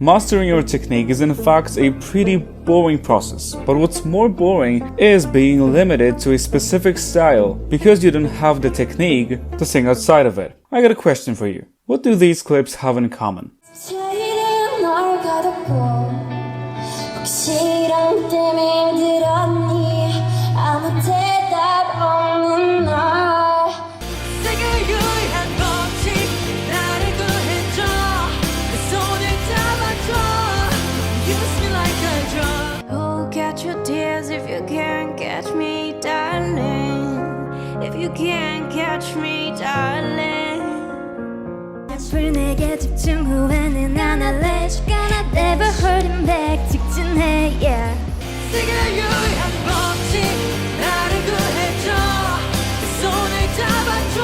Mastering your technique is in fact a pretty boring process, but what's more boring is being limited to a specific style because you don't have the technique to sing outside of it. I got a question for you. What do these clips have in common? If you can't catch me, darling. If you can't catch me, darling. 내게 집중 후에는 안 할래. Never holding back 직진해, yeah. 세계 유일한 법칙 나를 구해줘. 그 손을 잡아줘.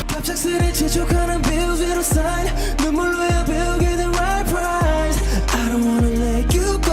갑작스레 재촉하는 bills 위로 sign. 눈물로야 배우게 된 right price. I don't wanna let you go.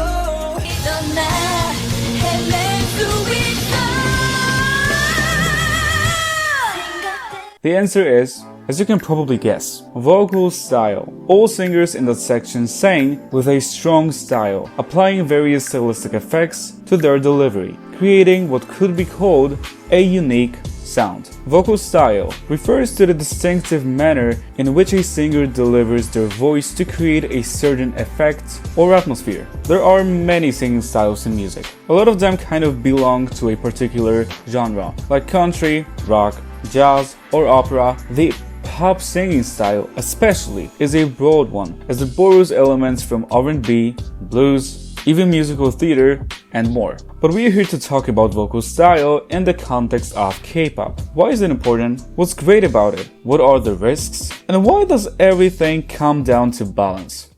The answer is, as you can probably guess, vocal style. All singers in that section sang with a strong style, applying various stylistic effects to their delivery, creating what could be called a unique sound. Vocal style refers to the distinctive manner in which a singer delivers their voice to create a certain effect or atmosphere. There are many singing styles in music. A lot of them kind of belong to a particular genre, like country, rock, jazz, or opera. The pop singing style especially is a broad one, as it borrows elements from R&B, blues, even musical theater, and more. But we are here to talk about vocal style in the context of K-pop. Why is it important? What's great about it? What are the risks? And why does everything come down to balance?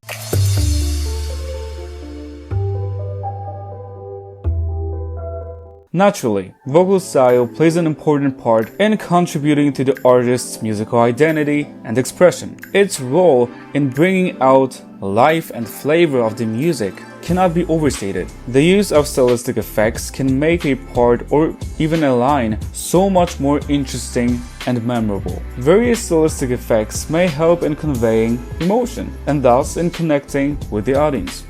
Naturally, vocal style plays an important part in contributing to the artist's musical identity and expression. Its role in bringing out life and flavor of the music cannot be overstated. The use of stylistic effects can make a part or even a line so much more interesting and memorable. Various stylistic effects may help in conveying emotion and thus in connecting with the audience.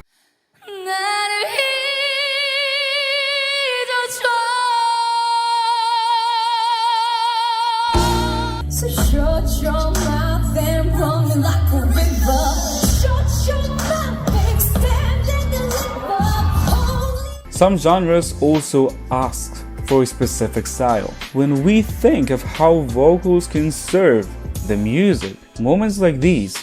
So shut your mouth and run me like a river. Shut your mouth, baby, stand and deliver. Some genres also ask for a specific style. When we think of how vocals can serve the music, moments like these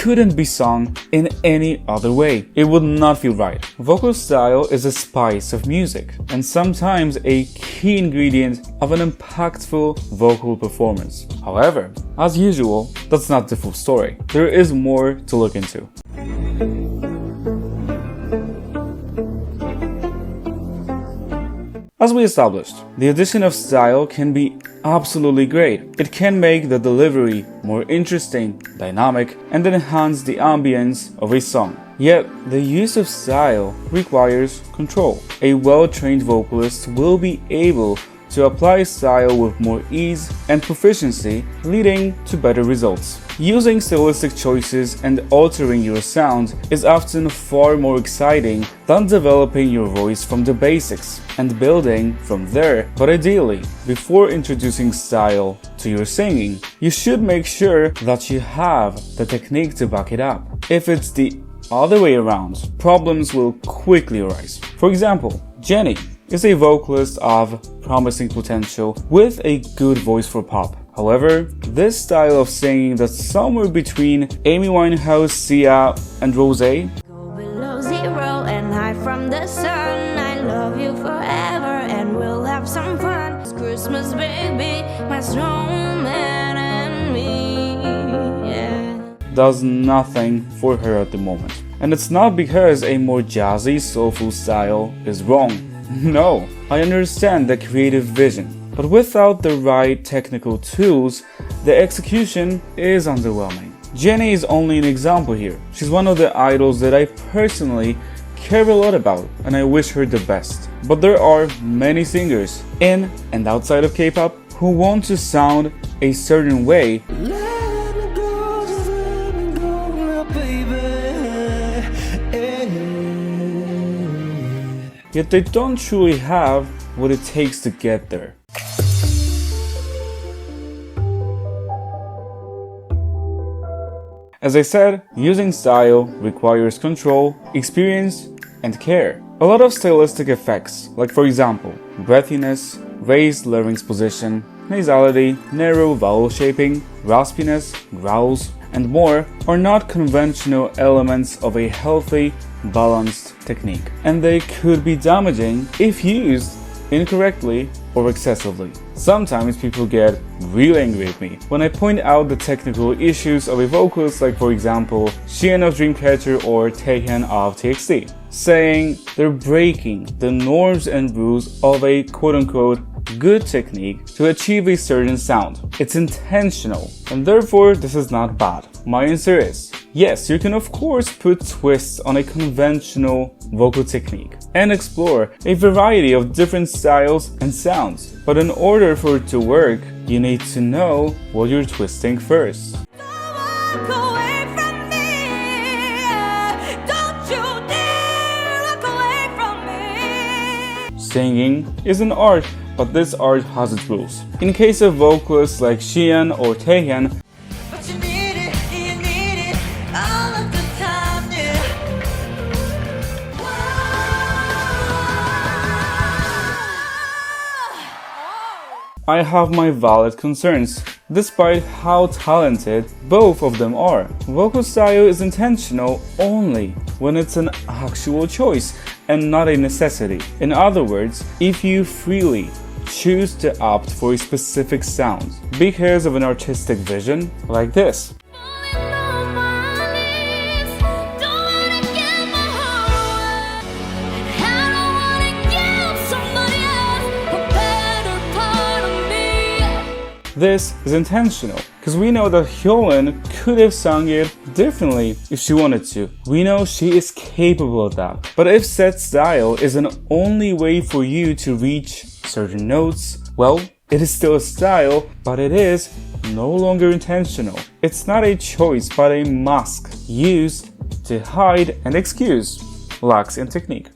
couldn't be sung in any other way. It would not feel right. Vocal style is a spice of music and sometimes a key ingredient of an impactful vocal performance. However, as usual, that's not the full story. There is more to look into. As we established, the addition of style can be absolutely great. It can make the delivery more interesting, dynamic, and enhance the ambience of a song. Yet, the use of style requires control. A well-trained vocalist will be able to apply style with more ease and proficiency, leading to better results. Using stylistic choices and altering your sound is often far more exciting than developing your voice from the basics and building from there. But ideally, before introducing style to your singing, you should make sure that you have the technique to back it up. If it's the other way around, problems will quickly arise. For example, Jennie is a vocalist of promising potential with a good voice for pop. However, this style of singing that's somewhere between Amy Winehouse, Sia, and Rosé Go below zero and hide from the sun. I love you forever and we'll have some fun. It's Christmas, baby, my snowman and me, yeah. does nothing for her at the moment. And it's not because a more jazzy, soulful style is wrong. No, I understand the creative vision, but without the right technical tools, the execution is underwhelming. Jennie is only an example here. She's one of the idols that I personally care a lot about, and I wish her the best. But there are many singers in and outside of K-pop who want to sound a certain way, yet they don't truly have what it takes to get there. As I said, using style requires control, experience, and care. A lot of stylistic effects, like for example, breathiness, raised larynx position, nasality, narrow vowel shaping, raspiness, growls, and more, are not conventional elements of a healthy, balanced technique, and they could be damaging if used incorrectly or excessively. Sometimes people get real angry at me when I point out the technical issues of a vocalist, like for example Siyeon of Dreamcatcher or Taehyun of TXT, saying they're breaking the norms and rules of a quote-unquote good technique to achieve a certain sound. It's intentional, and therefore this is not bad. My answer is, yes, you can of course put twists on a conventional vocal technique and explore a variety of different styles and sounds, but in order for it to work, you need to know what you're twisting first. Walk away from me. Don't you dare walk away from me. Singing is an art, but this art has its rules. In case of vocalists like Siyeon or Taehyun, But you need it all of the time, yeah. I have my valid concerns, despite how talented both of them are. Vocal style is intentional only when it's an actual choice and not a necessity. In other words, if you freely choose to opt for a specific sound because of an artistic vision, like this. Falling on my knees, don't wanna give my heart away. I don't wanna give somebody else a better part of me. This is intentional, because we know that Hyolyn could have sung it differently if she wanted to. We know she is capable of that. But if said style is an only way for you to reach certain notes, well, it is still a style, but it is no longer intentional. It's not a choice, but a mask used to hide and excuse lacks in technique.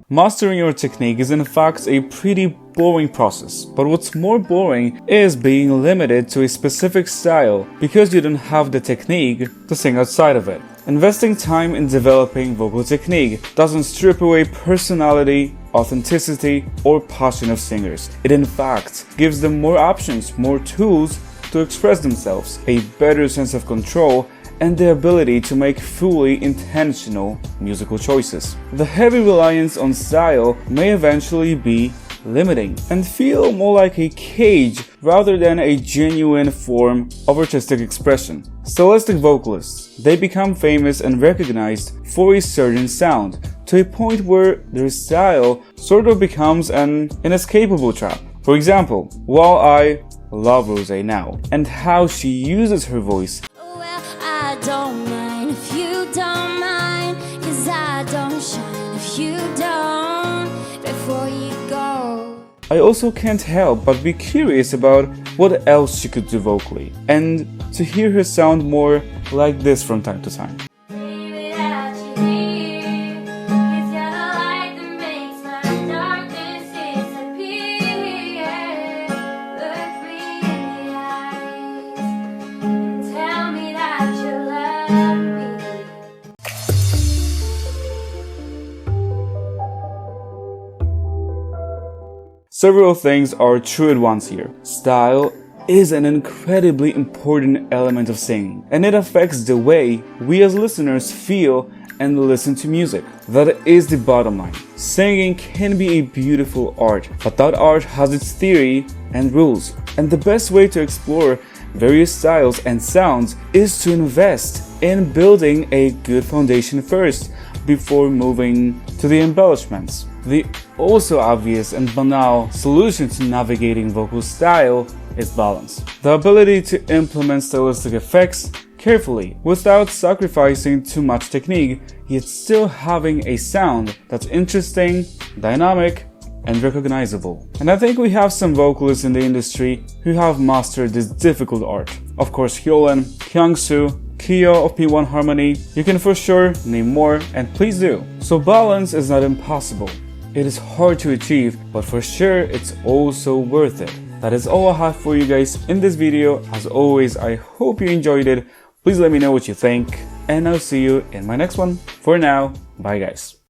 Mastering your technique is in fact a pretty boring process, but what's more boring is being limited to a specific style because you don't have the technique to sing outside of it. Investing time in developing vocal technique doesn't strip away personality, authenticity, or passion of singers. It in fact gives them more options, more tools to express themselves, a better sense of control, and the ability to make fully intentional musical choices. The heavy reliance on style may eventually be limiting and feel more like a cage rather than a genuine form of artistic expression. Stylistic vocalists, they become famous and recognized for a certain sound, to a point where their style sort of becomes an inescapable trap. For example, while I love Rosé now, and how she uses her voice, Well, I don't mind if you don't mind, 'cause I don't shine if you don't. Before you go, I also can't help but be curious about what else she could do vocally, and to hear her sound more like this from time to time. baby, that you need, 'cause you're the light that makes my darkness disappear. Look me in the eyes and tell me that you love me. Several things are true at once here. Style is an incredibly important element of singing, and it affects the way we as listeners feel and listen to music. That is the bottom line. Singing can be a beautiful art, but that art has its theory and rules, and the best way to explore various styles and sounds is to invest in building a good foundation first before moving to the embellishments. The also obvious and banal solution to navigating vocal style is balance. The ability to implement stylistic effects carefully without sacrificing too much technique, yet still having a sound that's interesting, dynamic, and recognizable. And I think we have some vocalists in the industry who have mastered this difficult art. Of course, Hyolyn, Kyungsu, Kyo of P1 Harmony, you can for sure name more, and please do. So balance is not impossible. It is hard to achieve, but for sure it's also worth it. That is all I have for you guys in this video. As always, I hope you enjoyed it. Please let me know what you think, and I'll see you in my next one. For now, bye guys.